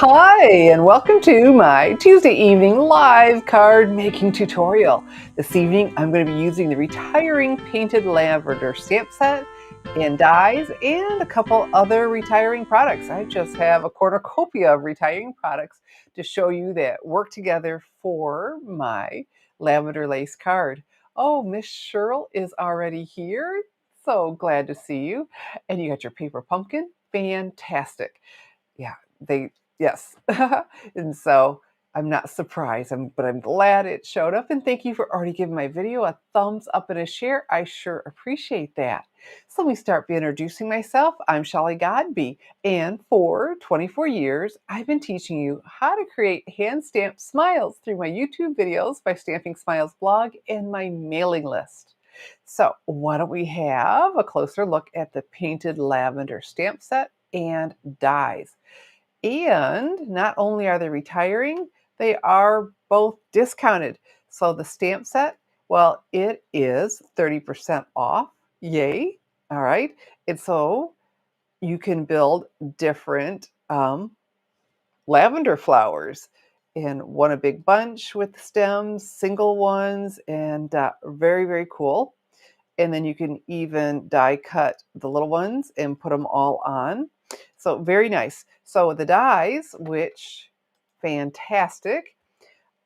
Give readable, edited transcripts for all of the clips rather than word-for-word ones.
Hi, and welcome to my Tuesday evening live card making tutorial. This evening, I'm going to be using the Retiring Painted Lavender stamp set and dies and a couple other retiring products. I just have a cornucopia of retiring products to show you that work together for my lavender lace card. Oh, Miss Cheryl is already here. So glad to see you. And you got your paper pumpkin. Fantastic. Yeah, yes. And so I'm not surprised, but I'm glad it showed up. And thank you for already giving my video a thumbs up and a share. I sure appreciate that. So let me start by introducing myself. I'm Shelly Godby, and for 24 years, I've been teaching you how to create hand-stamped smiles through my YouTube videos, my Stamping Smiles blog, and my mailing list. So why don't we have a closer look at the Painted Lavender stamp set and dies. And not only are they retiring, they are both discounted. So the stamp set, well, it is 30% off. Yay. All right. And so you can build different lavender flowers in one a big bunch with stems, single ones, and very, very cool. And then you can even die cut the little ones and put them all on. So very nice. So the dies, which fantastic,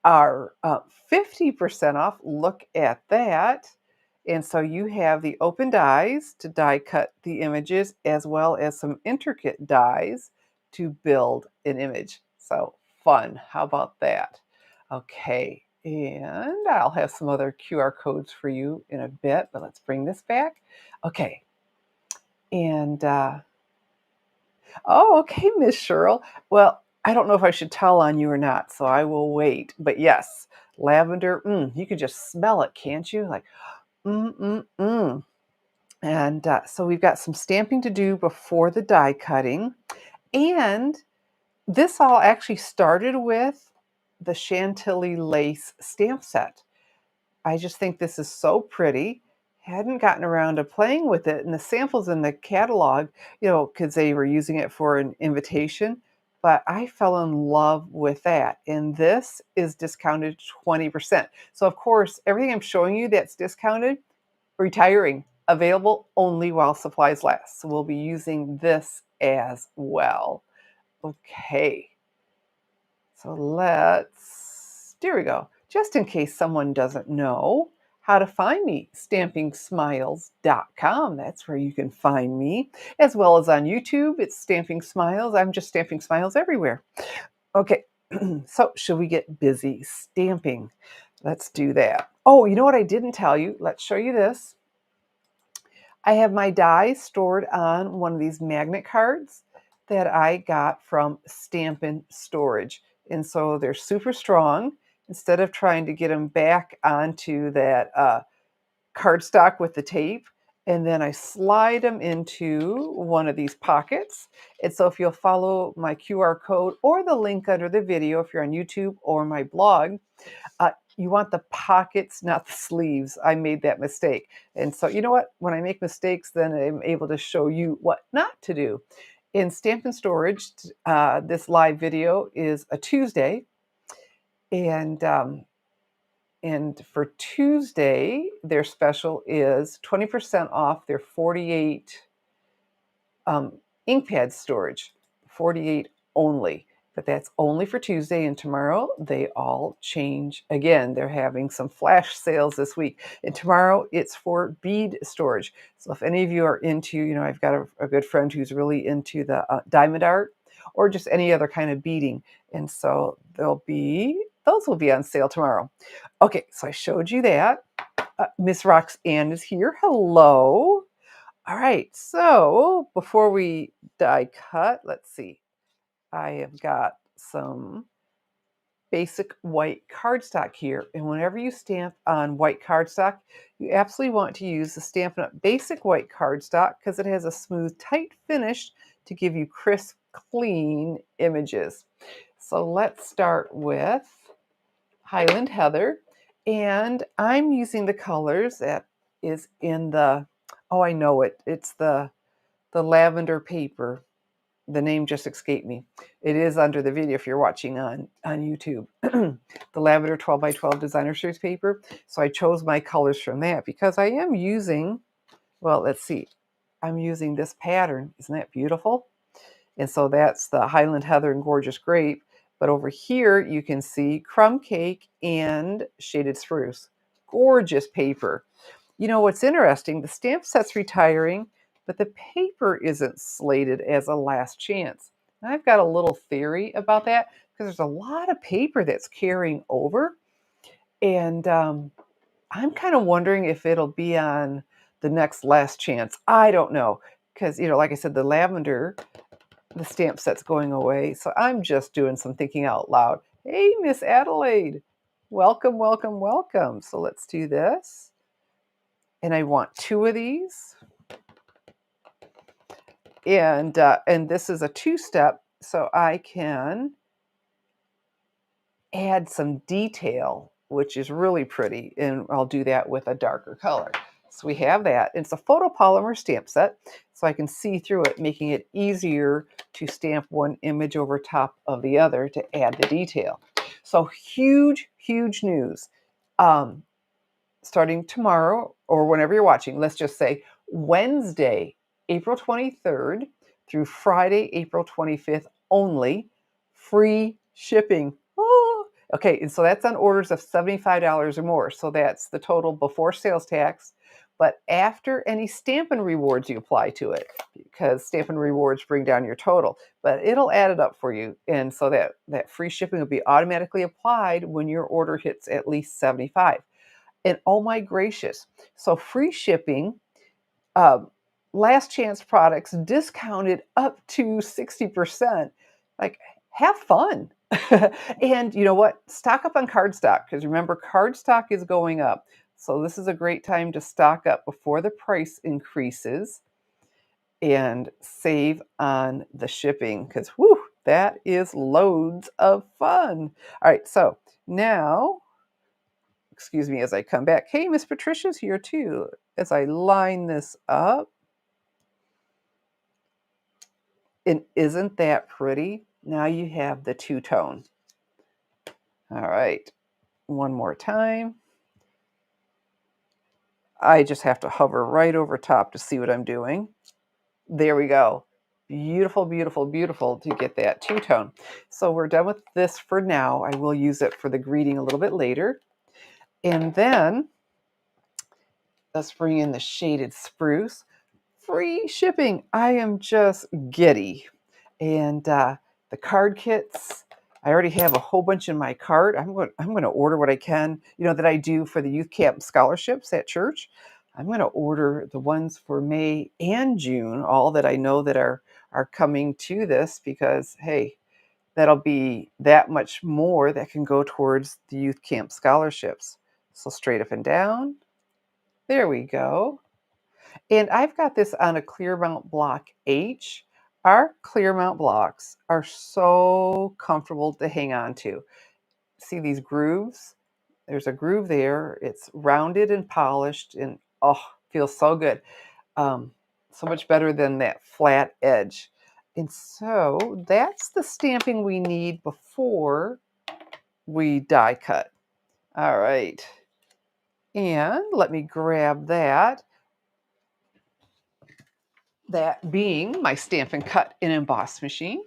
are 50% off. Look at that. And so you have the open dies to die cut the images as well as some intricate dies to build an image. So fun. How about that? Okay. And I'll have some other QR codes for you in a bit, but let's bring this back. Okay. And, oh, okay, Miss Cheryl. Well, I don't know if I should tell on you or not, so I will wait. But yes, lavender, you can just smell it, can't you? Like, mm, mm, mm. And so we've got some stamping to do before the die cutting. And this all actually started with the Chantilly lace stamp set. I just think this is so pretty. Hadn't gotten around to playing with it, and the samples in the catalog, because they were using it for an invitation, but I fell in love with that. And this is discounted 20%. So, of course, everything I'm showing you that's discounted, retiring, available only while supplies last. So, we'll be using this as well. Okay. So there we go. Just in case someone doesn't know how to find me, stampingsmiles.com. That's where you can find me, as well as on YouTube. It's Stamping Smiles. I'm just Stamping Smiles everywhere. Okay, so should we get busy stamping? Let's do that. Oh, you know what I didn't tell you? Let's show you this. I have my dies stored on one of these magnet cards that I got from Stampin' Storage. And so they're super strong. Instead of trying to get them back onto that cardstock with the tape, and then I slide them into one of these pockets. And so if you'll follow my QR code or the link under the video, if you're on YouTube or my blog, you want the pockets, not the sleeves. I made that mistake. And so you know what? When I make mistakes, then I'm able to show you what not to do. In Stampin' Storage, this live video is a Tuesday. And for Tuesday, their special is 20% off their 48 ink pad storage, 48 only. But that's only for Tuesday, and tomorrow they all change again. They're having some flash sales this week. And tomorrow it's for bead storage. So if any of you are into, I've got a good friend who's really into the diamond art or just any other kind of beading. And so those will be on sale tomorrow. Okay, so I showed you that. Miss Roxanne is here. Hello. All right, so before we die cut, let's see. I have got some basic white cardstock here. And whenever you stamp on white cardstock, you absolutely want to use the Stampin' Up! Basic white cardstock because it has a smooth, tight finish to give you crisp, clean images. So let's start with Highland Heather. And I'm using the colors that is in the, oh, I know it. It's the lavender paper. the name just escaped me. It is under the video if you're watching on YouTube. The Lavender 12 by 12 designer series paper. So I chose my colors from that because I am using, well, let's see. I'm using this pattern. Isn't that beautiful? And so that's the Highland Heather and Gorgeous Grape. But over here, you can see Crumb Cake and Shaded Spruce. Gorgeous paper. You know what's interesting? The stamp set's retiring, but the paper isn't slated as a last chance. And I've got a little theory about that because there's a lot of paper that's carrying over. And I'm kind of wondering if it'll be on the next last chance. I don't know. Because, like I said, the Lavender, the stamp set's going away. So I'm just doing some thinking out loud. Hey, Miss Adelaide. Welcome, welcome, welcome. So let's do this. And I want 2 of these. And this is a 2-step, so I can add some detail, which is really pretty. And I'll do that with a darker color. So we have that. It's a photopolymer stamp set, so I can see through it, making it easier to stamp one image over top of the other to add the detail. So huge, huge news. Starting tomorrow or whenever you're watching, let's just say Wednesday, April 23rd through Friday, April 25th only, free shipping. Oh, okay, and so that's on orders of $75 or more. So that's the total before sales tax, but after any Stampin' Rewards you apply to it, because Stampin' Rewards bring down your total, but it'll add it up for you. And so that free shipping will be automatically applied when your order hits at least 75. And oh my gracious, so free shipping, last chance products discounted up to 60%. Like, have fun. And you know what? Stock up on cardstock because remember, cardstock is going up. So this is a great time to stock up before the price increases and save on the shipping because, whew, that is loads of fun. All right, so now excuse me, as I come back. Hey, Miss Patricia's here too. As I line this up. And isn't that pretty? Now you have the two-tone. All right, one more time. I just have to hover right over top to see what I'm doing. There we go. Beautiful, beautiful, beautiful to get that two-tone. So we're done with this for now. I will use it for the greeting a little bit later. And then let's bring in the Shaded Spruce. Free shipping. I am just giddy. And the card kits, I already have a whole bunch in my cart. I'm going to order what I can, that I do for the youth camp scholarships at church. I'm going to order the ones for May and June, all that I know that are coming to this because, hey, that'll be that much more that can go towards the youth camp scholarships. So straight up and down. There we go. And I've got this on a Clearmount Block H. Our Clearmount blocks are so comfortable to hang on to. See these grooves? There's a groove there. It's rounded and polished and feels so good. So much better than that flat edge. And so that's the stamping we need before we die cut. All right. And let me grab that. That being my Stampin' Cut and Emboss machine.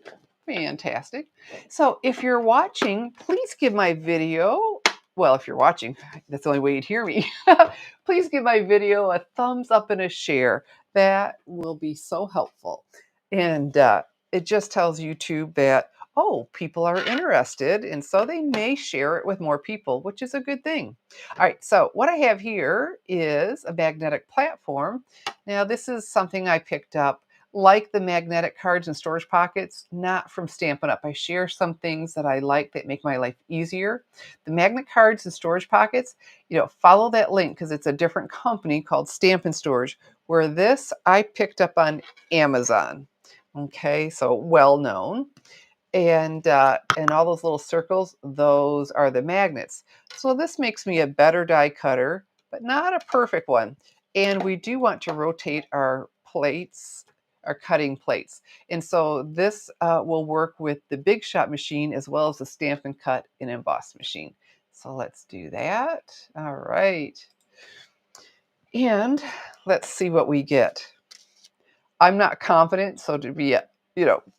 Fantastic. So if you're watching, please give my video, well, if you're watching, that's the only way you'd hear me. Please give my video a thumbs up and a share. That will be so helpful. And it just tells YouTube that, people are interested, and so they may share it with more people, which is a good thing. All right, so what I have here is a magnetic platform. Now, this is something I picked up, like the magnetic cards and storage pockets, not from Stampin' Up. I share some things that I like that make my life easier. The magnet cards and storage pockets, follow that link because it's a different company called Stampin' Storage, where this I picked up on Amazon. Okay, so well known. And all those little circles, those are the magnets. So this makes me a better die cutter, but not a perfect one. And we do want to rotate our plates, our cutting plates. And so this will work with the Big Shot machine as well as the Stampin' Cut and Emboss machine. So let's do that. All right. And let's see what we get. I'm not confident, so to be,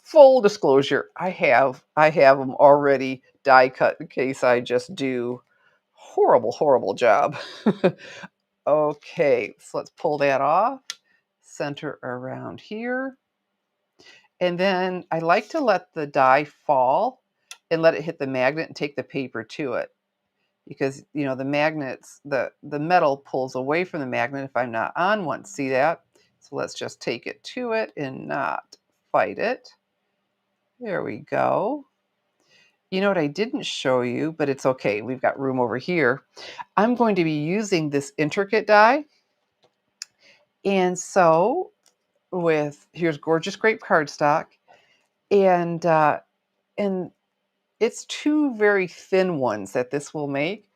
full disclosure, I have them already die cut in case I just do horrible job. Okay, so let's pull that off, center around here. And then I like to let the die fall and let it hit the magnet and take the paper to it. Because, the magnets, the metal pulls away from the magnet if I'm not on one. See that? So let's just take it to it and not fight it. There we go. You know what I didn't show you, but it's okay. We've got room over here. I'm going to be using this intricate die. And so here's gorgeous grape cardstock. And it's two very thin ones that this will make.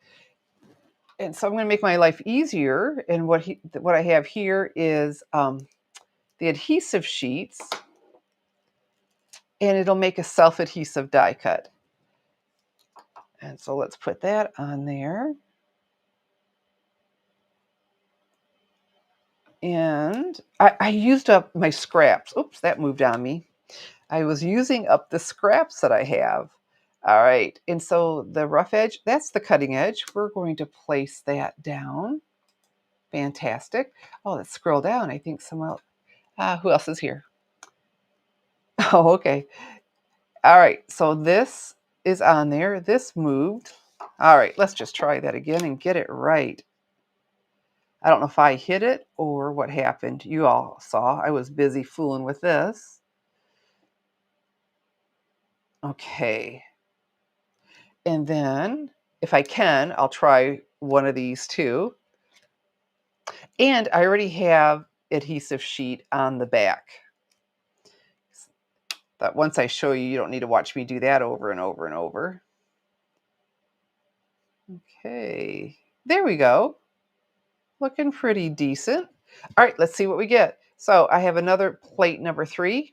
And so I'm going to make my life easier. And what I have here is the adhesive sheets, and it'll make a self-adhesive die cut. And so let's put that on there. And I used up my scraps. Oops, that moved on me. I was using up the scraps that I have. All right, and so the rough edge, that's the cutting edge. We're going to place that down. Fantastic. Oh, let's scroll down. I think someone else. Who else is here? Oh, okay. All right, so this is on there. This moved. All right, let's just try that again and get it right. I don't know if I hit it or what happened. You all saw I was busy fooling with this. Okay. And then, if I can, I'll try one of these too. And I already have adhesive sheet on the back. But once I show you, you don't need to watch me do that over and over and over. Okay, there we go. Looking pretty decent. All right, let's see what we get. So I have another plate number 3.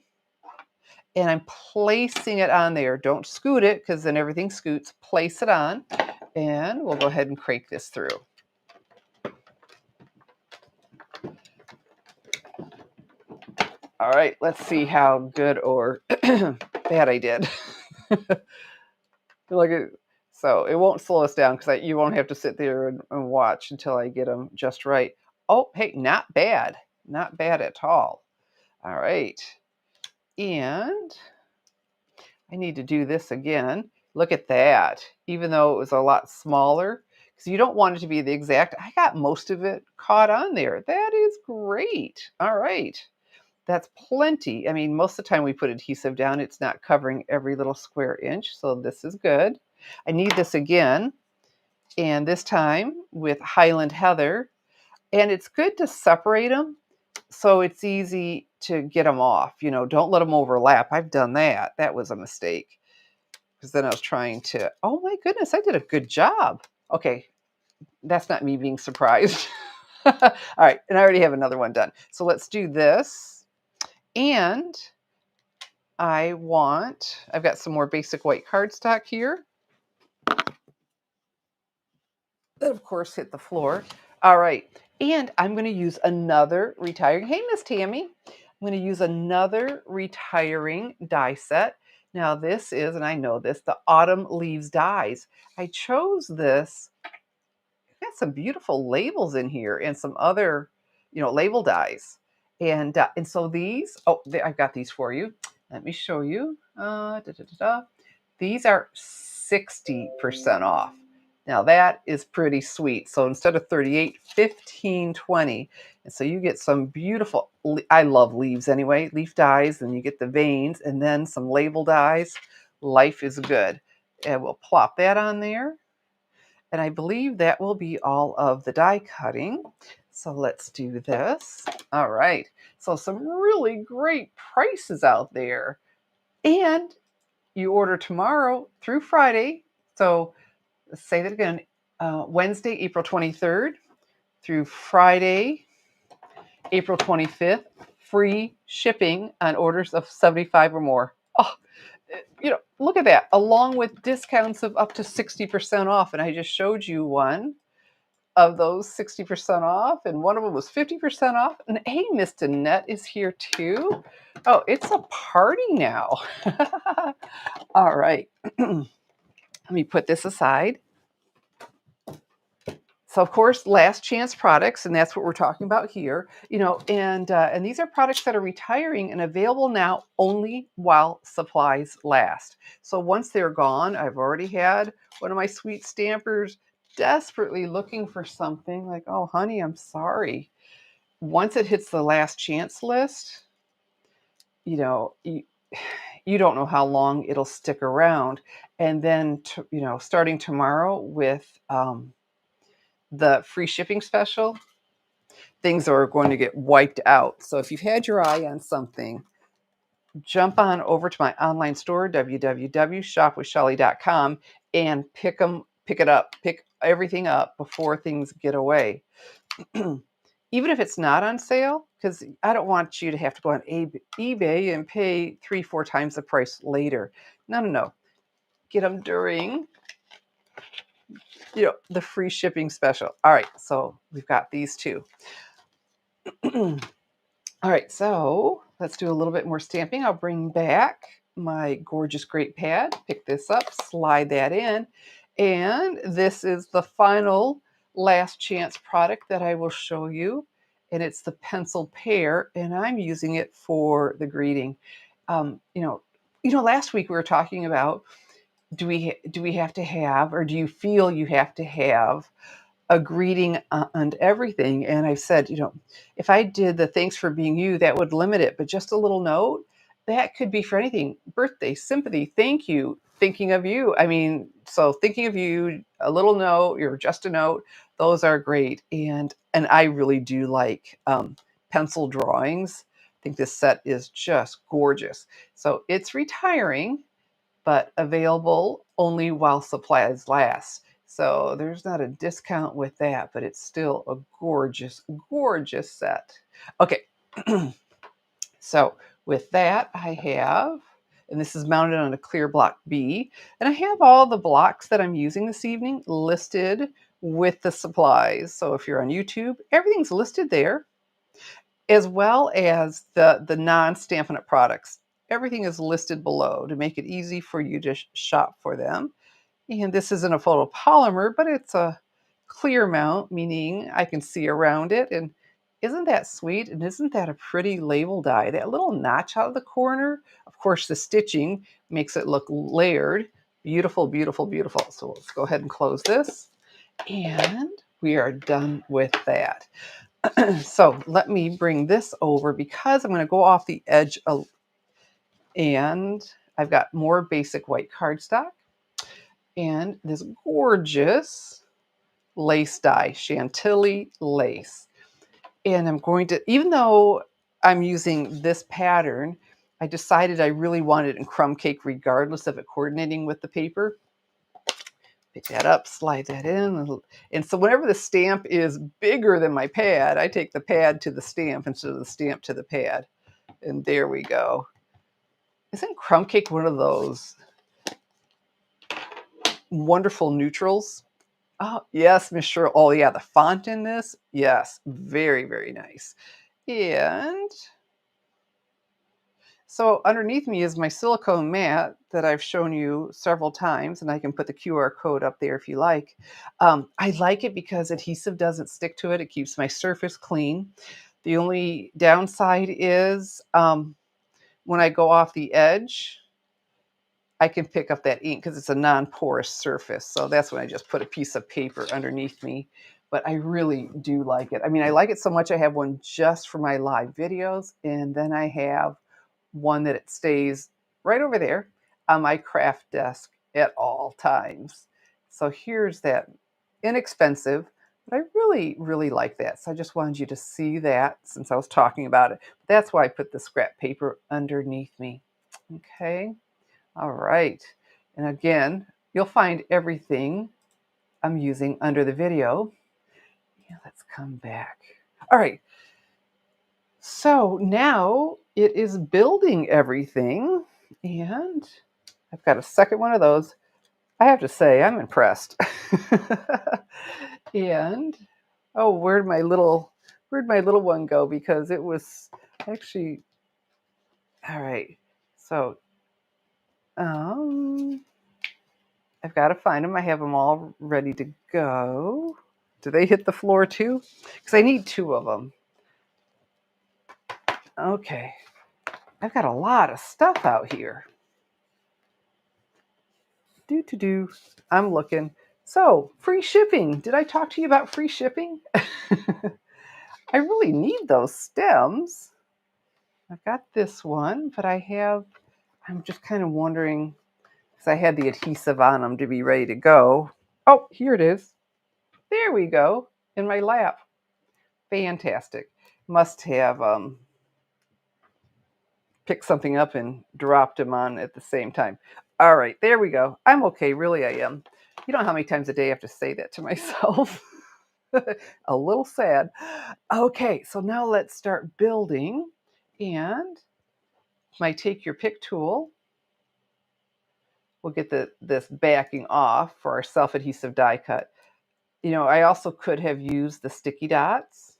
And I'm placing it on there. Don't scoot it because then everything scoots. Place it on. And we'll go ahead and crank this through. All right, let's see how good or bad I did. So it won't slow us down because you won't have to sit there and watch until I get them just right. Oh, hey, not bad. Not bad at all. All right. And I need to do this again. Look at that. Even though it was a lot smaller, because you don't want it to be the exact. I got most of it caught on there. That is great. All right. That's plenty. I mean, most of the time we put adhesive down, it's not covering every little square inch. So this is good. I need this again. And this time with Highland Heather. And it's good to separate them so it's easy to get them off. Don't let them overlap. I've done that. That was a mistake. Because then I was trying to, oh my goodness, I did a good job. Okay, that's not me being surprised. All right, and I already have another one done. So let's do this. And I've got some more basic white cardstock here. That, of course, hit the floor. All right, and I'm going to use another retiring. Hey, Miss Tammy. I'm going to use another retiring die set. Now this is, and I know this, the Autumn Leaves dies. I chose this. Got some beautiful labels in here and some other, label dies. And so these, I've got these for you. Let me show you. These are 60% off. Now that is pretty sweet. So instead of 38, 15, 20. And so you get some beautiful, I love leaves anyway, leaf dies, and you get the veins and then some label dies. Life is good. And we'll plop that on there. And I believe that will be all of the die cutting. So let's do this. All right. So some really great prices out there. And you order tomorrow through Friday. So let's say that again. Wednesday, April 23rd through Friday, April 25th free shipping on orders of 75 or more. Oh, look at that, along with discounts of up to 60% off. And I just showed you one of those 60% off, and one of them was 50% off. And hey, Miss Danette is here too. Oh, it's a party now. All right. Let me put this aside. So of course, last chance products, and that's what we're talking about here. And these are products that are retiring and available now only while supplies last. So once they're gone, I've already had one of my sweet stampers desperately looking for something like, oh, honey, I'm sorry. Once it hits the last chance list, you know, you, you don't know how long it'll stick around. And then, starting tomorrow with the free shipping special, things are going to get wiped out. So if you've had your eye on something, jump on over to my online store, www.shopwithshelly.com, and pick everything up before things get away. Even if it's not on sale, because I don't want you to have to go on eBay and pay 3-4 times the price later. No. Get them during the free shipping special. All right, so we've got these two. All right, so let's do a little bit more stamping. I'll bring back my gorgeous great pad, pick this up, slide that in, and this is the final last chance product that I will show you, and it's the pencil pear, and I'm using it for the greeting. Last week we were talking about, do we have to have, or do you feel you have to have a greeting and everything? And I said, if I did the thanks for being you, that would limit it. But just a little note, that could be for anything: birthday, sympathy, thank you, thinking of you. I mean, so thinking of you, a little note, or just a note, those are great. And I really do like pencil drawings. I think this set is just gorgeous. So it's retiring, but available only while supplies last. So there's not a discount with that, but it's still a gorgeous, gorgeous set. Okay, so with that I have, and this is mounted on a clear block B, and I have all the blocks that I'm using this evening listed with the supplies. So if you're on YouTube, everything's listed there, as well as the non-Stampin' Up! Products. Everything is listed below to make it easy for you to shop for them. And this isn't a photopolymer, but it's a clear mount, meaning I can see around it. And isn't that sweet? And isn't that a pretty label die? That little notch out of the corner, of course, the stitching makes it look layered. Beautiful, beautiful, beautiful. So let's go ahead and close this. And we are done with that. So let me bring this over, because I'm going to go off the edge and I've got more basic white cardstock and this gorgeous lace die, Chantilly lace. And I'm going to, even though I'm using this pattern, I decided I really wanted it in crumb cake regardless of it coordinating with the paper. Pick that up, slide that in. And so whenever the stamp is bigger than my pad, I take the pad to the stamp instead of the stamp to the pad. And there we go. Isn't crumb cake one of those wonderful neutrals? Oh, yes, Miss Cheryl. Oh, yeah, the font in this. Yes, very, very nice. And so underneath me is my silicone mat that I've shown you several times, and I can put the QR code up there if you like. I like it because adhesive doesn't stick to it. It keeps my surface clean. The only downside is when I go off the edge, I can pick up that ink because it's a non-porous surface. So that's when I just put a piece of paper underneath me. But I really do like it. I mean, I like it so much I have one just for my live videos. And then I have one that it stays right over there on my craft desk at all times. So here's that inexpensive, but I really, really like that. So I just wanted you to see that since I was talking about it. That's why I put the scrap paper underneath me. Okay. All right. And again, you'll find everything I'm using under the video. Yeah, let's come back. All right. So now it is building everything, and I've got a second one of those. I have to say, I'm impressed. And oh, where'd my little one go? Because it was actually all right. So um, I've got to find them. I have them all ready to go. Do they hit the floor too? Because I need two of them. Okay, I've got a lot of stuff out here. Do. I'm looking. So, free shipping. Did I talk to you about free shipping? I really need those stems. I've got this one, but I'm just kind of wondering, because I had the adhesive on them to be ready to go. Oh, here it is. There we go, in my lap. Fantastic. Must have picked something up and dropped them on at the same time. All right, there we go. I'm okay, really I am. You know how many times a day I have to say that to myself? A little sad. Okay, so now let's start building. And my take your pick tool. We'll get this backing off for our self-adhesive die cut. I also could have used the sticky dots,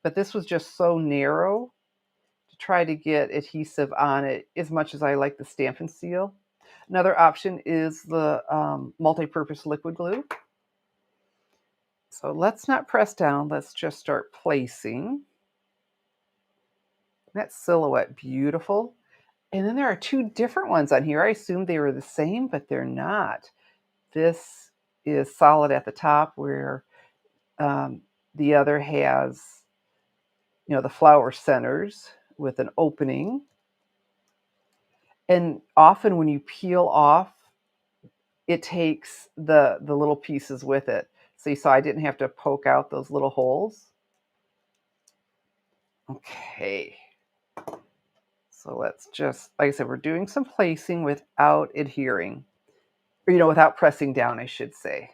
but this was just so narrow to try to get adhesive on it as much as I like the Stampin' Seal. Another option is the multi-purpose liquid glue. So let's not press down. Let's just start placing. That silhouette, beautiful. And then there are two different ones on here. I assumed they were the same, but they're not. This is solid at the top where the other has, the flower centers with an opening. And often when you peel off, it takes the little pieces with it. So you saw I didn't have to poke out those little holes. Okay. So let's just, like I said, we're doing some placing without adhering. Or, without pressing down, I should say.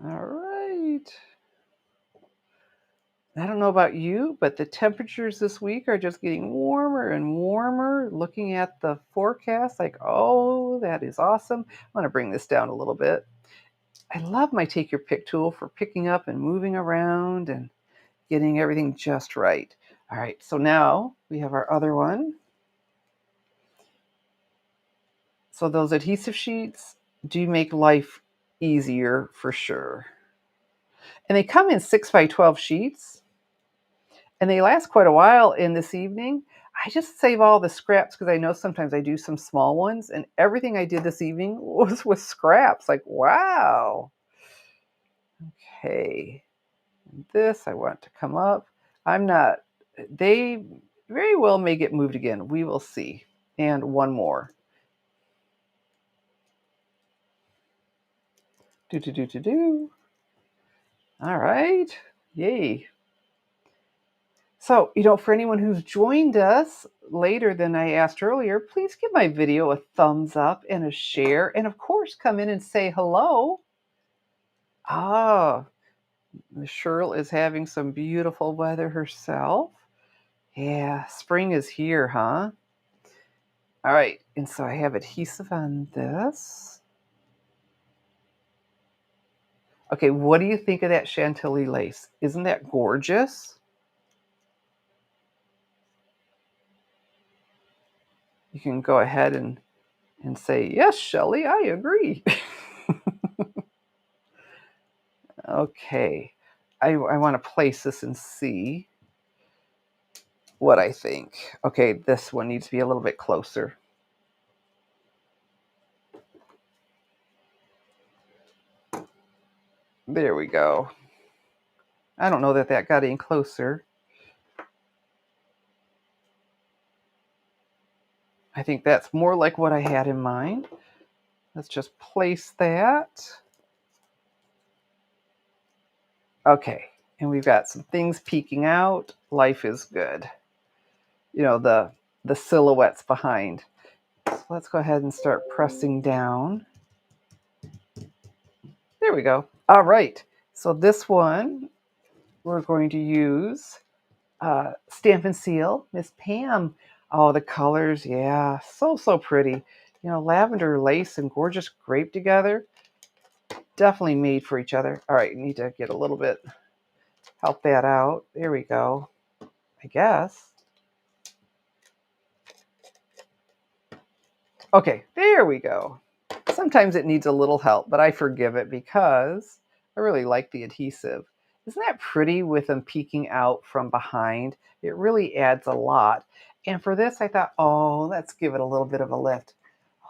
All right. I don't know about you, but the temperatures this week are just getting warmer and warmer. Looking at the forecast, like, oh, that is awesome. I'm going to bring this down a little bit. I love my take your pick tool for picking up and moving around and getting everything just right. All right, so now we have our other one. So those adhesive sheets do make life easier for sure. And they come in 6x12 sheets. And they last quite a while in this evening. I just save all the scraps because I know sometimes I do some small ones, and everything I did this evening was with scraps. Like, wow. Okay. And this I want to come up. They very well may get moved again. We will see. And one more. Do. All right. Yay. So, for anyone who's joined us later than I asked earlier, please give my video a thumbs up and a share. And of course, come in and say hello. Ah, Miss Cheryl is having some beautiful weather herself. Yeah, spring is here, huh? All right, and so I have adhesive on this. Okay, what do you think of that Chantilly lace? Isn't that gorgeous? You can go ahead and say, yes, Shelley, I agree. Okay, I want to place this and see what I think. Okay, this one needs to be a little bit closer. There we go. I don't know that got any closer. I think that's more like what I had in mind. Let's just place that. Okay, and we've got some things peeking out. Life is good. The silhouettes behind. So let's go ahead and start pressing down. There we go. All right. So this one, we're going to use Stampin' Seal, Miss Pam. Oh, the colors, yeah, so, so pretty. You know, lavender lace and gorgeous grape together. Definitely made for each other. All right, need to get a little bit, help that out. There we go, I guess. Okay, there we go. Sometimes it needs a little help, but I forgive it because I really like the adhesive. Isn't that pretty with them peeking out from behind? It really adds a lot. And for this, I thought, oh, let's give it a little bit of a lift.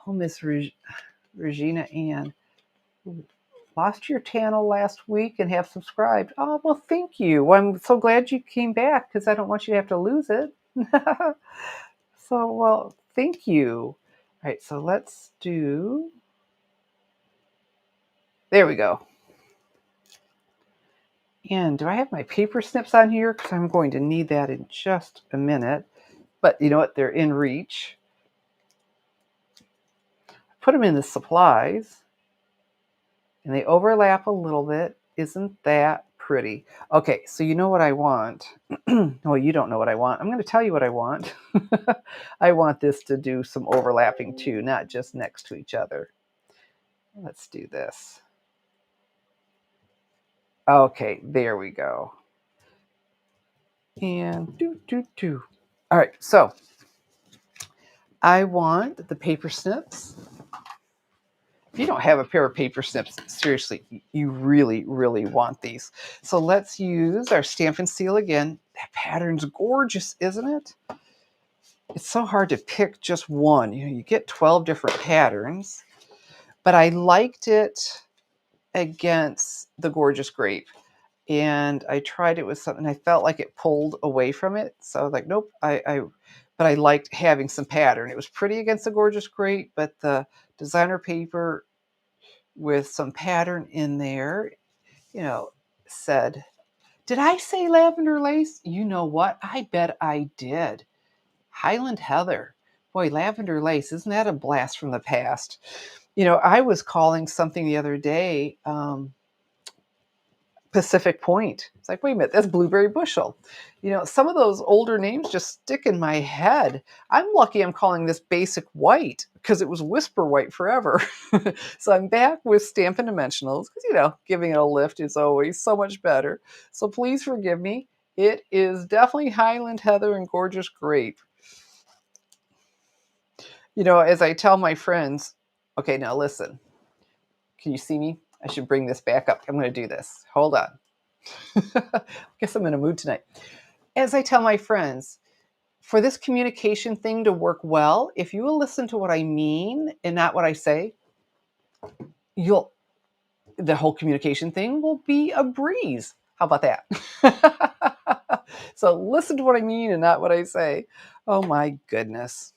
Oh, Miss Regina Ann, lost your channel last week and have subscribed. Oh, well, thank you. Well, I'm so glad you came back because I don't want you to have to lose it. So, well, thank you. All right, so let's do, there we go. And do I have my paper snips on here? Because I'm going to need that in just a minute. But you know what? They're in reach. Put them in the supplies. And they overlap a little bit. Isn't that pretty? Okay, so you know what I want. Well, you don't know what I want. I'm going to tell you what I want. I want this to do some overlapping too, not just next to each other. Let's do this. Okay, there we go. And do. All right, so I want the paper snips. If you don't have a pair of paper snips, seriously, you really, really want these. So let's use our Stampin' Seal again. That pattern's gorgeous, isn't it? It's so hard to pick just one. You know, you get 12 different patterns, but I liked it against the Gorgeous Grape. And I tried it with something, I felt like it pulled away from it. So I was like, nope, but I liked having some pattern. It was pretty against the Gorgeous Grape, but the designer paper with some pattern in there, you know, said, did I say lavender lace? You know what? I bet I did. Highland Heather. Boy, lavender lace, isn't that a blast from the past? You know, I was calling something the other day, Pacific Point. It's like, wait a minute, that's Blueberry Bushel. You know, some of those older names just stick in my head. I'm lucky I'm calling this Basic White because it was Whisper White forever. So I'm back with Stampin' Dimensionals because, you know, giving it a lift is always so much better. So please forgive me. It is definitely Highland Heather and Gorgeous Grape. You know, as I tell my friends, okay, now listen. Can you see me? I should bring this back up. I'm going to do this. Hold on. Guess I'm in a mood tonight. As I tell my friends, for this communication thing to work well, if you will listen to what I mean and not what I say, the whole communication thing will be a breeze. How about that? So listen to what I mean and not what I say. Oh my goodness.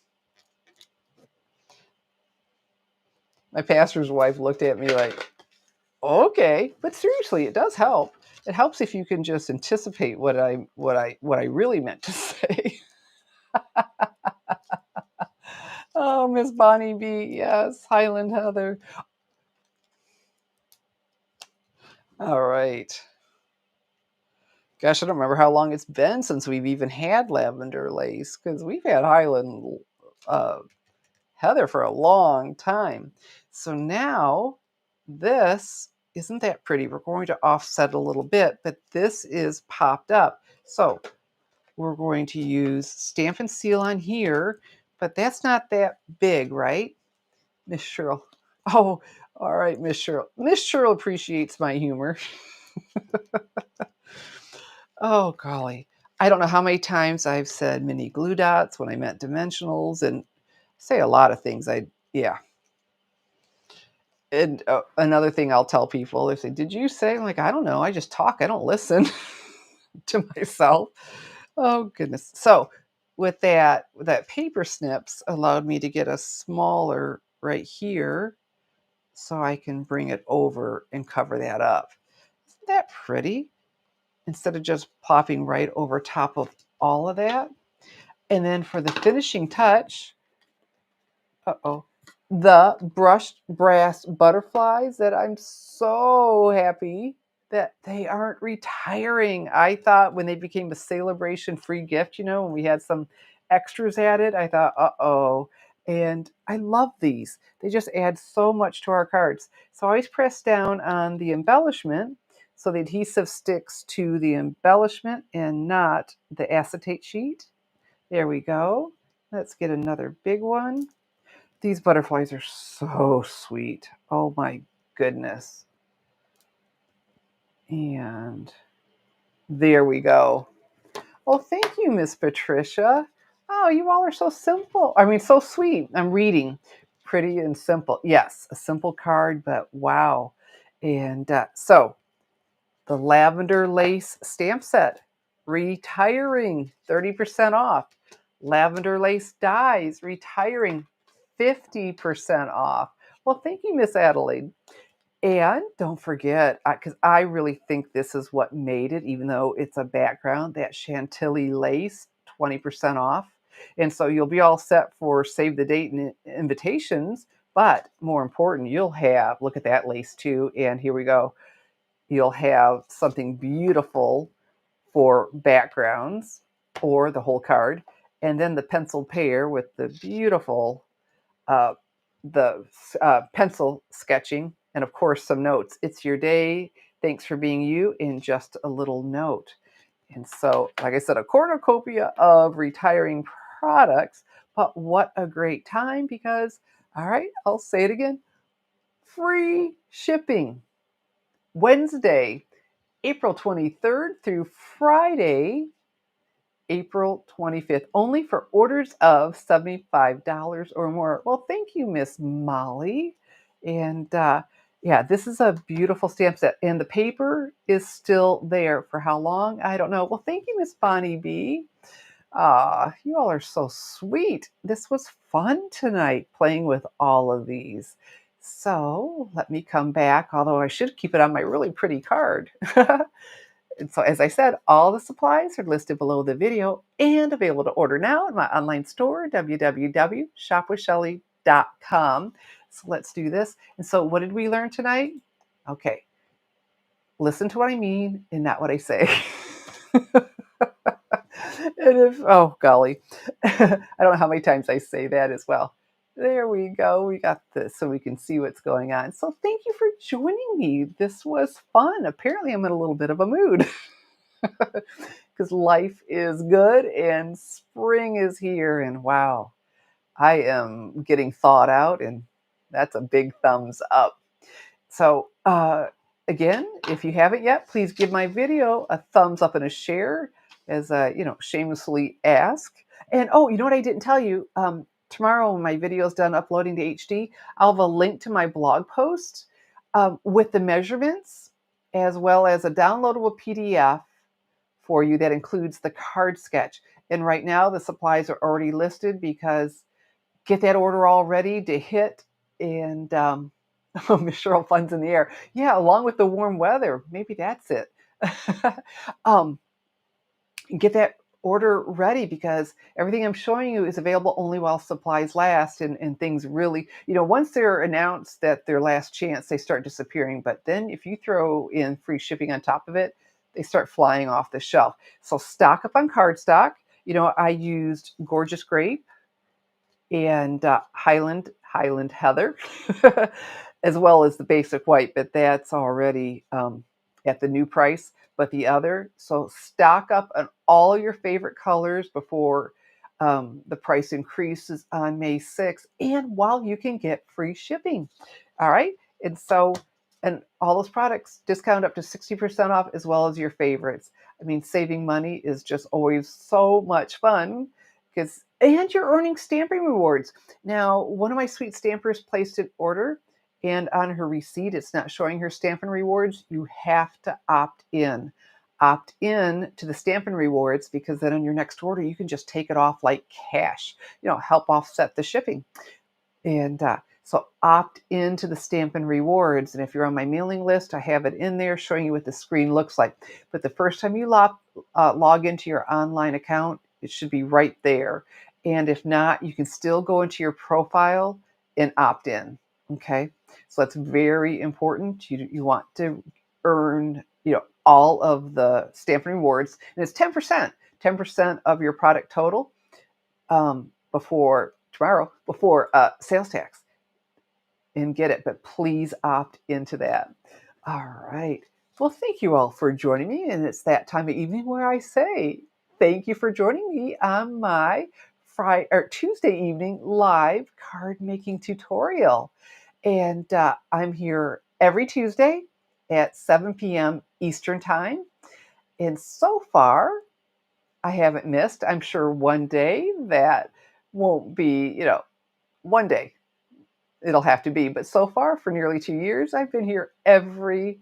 My pastor's wife looked at me like, okay, but seriously, it does help. It helps if you can just anticipate what I really meant to say. Oh, Miss Bonnie B, yes, Highland Heather. All right. Gosh, I don't remember how long it's been since we've even had lavender lace because we've had Highland Heather for a long time. So now this, isn't that pretty? We're going to offset a little bit, but this is popped up. So we're going to use Stampin' Seal on here, but that's not that big, right? Miss Cheryl. Oh, all right, Miss Cheryl. Miss Cheryl appreciates my humor. Oh, golly. I don't know how many times I've said mini glue dots when I meant dimensionals and say a lot of things. Yeah. And another thing I'll tell people, they say, did you say? I'm like, I don't know. I just talk. I don't listen to myself. Oh, goodness. So with that paper snips allowed me to get a smaller right here so I can bring it over and cover that up. Isn't that pretty? Instead of just popping right over top of all of that. And then for the finishing touch, uh-oh, the brushed brass butterflies that I'm so happy that they aren't retiring. I thought when they became a celebration free gift, when we had some extras added, I thought, uh-oh. And I love these. They just add so much to our cards. So I always press down on the embellishment so the adhesive sticks to the embellishment and not the acetate sheet. There we go. Let's get another big one. These butterflies are so sweet. Oh my goodness. And there we go. Well, thank you, Miss Patricia. Oh, you all are so simple. I mean, so sweet. I'm reading. Pretty and simple. Yes, a simple card, but wow. And so the lavender lace stamp set, retiring 30% off. Lavender lace dies, retiring 50% off. Well, thank you, Miss Adelaide. And don't forget, because I really think this is what made it, even though it's a background, that Chantilly lace, 20% off. And so you'll be all set for save the date and invitations. But more important, you'll have, look at that lace too. And here we go. You'll have something beautiful for backgrounds or the whole card. And then the pencil pair with the beautiful uh, the pencil sketching, and of course some notes. It's your day. Thanks for being you. In just a little note. And so, like I said, a cornucopia of retiring products. But what a great time because, all right, I'll say it again, free shipping. Wednesday, April 23rd through Friday, April 25th, only for orders of $75 or more. Well, thank you, Miss Molly. And yeah, this is a beautiful stamp set. And the paper is still there for how long? I don't know. Well, thank you, Miss Bonnie B. Ah, you all are so sweet. This was fun tonight playing with all of these. So let me come back, although I should keep it on my really pretty card. And so, as I said, all the supplies are listed below the video and available to order now in my online store, www.shopwithshelly.com. So let's do this. And so, what did we learn tonight? Okay, listen to what I mean and not what I say. And if, oh golly, I don't know how many times I say that as well. There we go. We got this so we can see what's going on. So thank you for joining me. This was fun. Apparently, I'm in a little bit of a mood because life is good and spring is here. And wow, I am getting thawed out, and that's a big thumbs up. So, again, if you haven't yet, please give my video a thumbs up and a share as shamelessly ask. And oh, you know what I didn't tell you? Tomorrow when my video is done uploading to HD, I'll have a link to my blog post with the measurements as well as a downloadable PDF for you that includes the card sketch. And right now the supplies are already listed because get that order all ready to hit. And oh, Miss Cheryl, fun's in the air. Yeah, along with the warm weather. Maybe that's it. um, get that order ready because everything I'm showing you is available only while supplies last and things really, once they're announced that their last chance, they start disappearing. But then if you throw in free shipping on top of it, they start flying off the shelf. So stock up on cardstock. I used Gorgeous Grape and Highland Heather, as well as the basic white, but that's already at the new price. But the other, so stock up on all your favorite colors before the price increases on May 6th, and while you can get free shipping. All right, and all those products discount up to 60% off, as well as your favorites. I mean, saving money is just always so much fun and you're earning Stampin Rewards. Now, one of my sweet stampers placed an order, and on her receipt, it's not showing her Stampin Rewards. You have to opt in. Opt in to the Stampin Rewards because then on your next order, you can just take it off like cash, help offset the shipping. And so opt into the Stampin Rewards. And if you're on my mailing list, I have it in there showing you what the screen looks like. But the first time you log into your online account, it should be right there. And if not, you can still go into your profile and opt in. Okay. So that's very important. You want to earn, all of the Stampin' Rewards, and it's 10% of your product total before tomorrow, before sales tax, and get it. But please opt into that. All right. Well, thank you all for joining me. And it's that time of evening where I say thank you for joining me on my Friday or Tuesday evening live card making tutorial. And I'm here every Tuesday at 7 p.m. Eastern Time. And so far, I haven't missed. I'm sure one day that won't be, one day it'll have to be. But so far, for nearly 2 years, I've been here every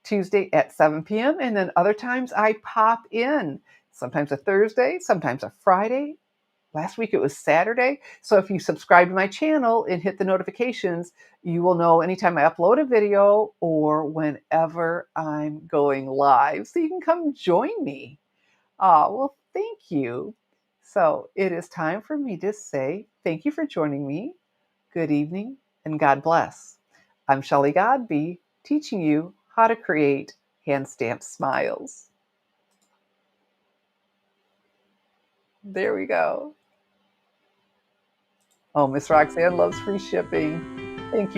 Tuesday at 7 p.m. And then other times I pop in, sometimes a Thursday, sometimes a Friday. Last week it was Saturday. So if you subscribe to my channel and hit the notifications, you will know anytime I upload a video or whenever I'm going live. So you can come join me. Well, thank you. So it is time for me to say thank you for joining me. Good evening and God bless. I'm Shelley Godby, teaching you how to create hand stamped smiles. There we go. Oh, Miss Roxanne loves free shipping. Thank you.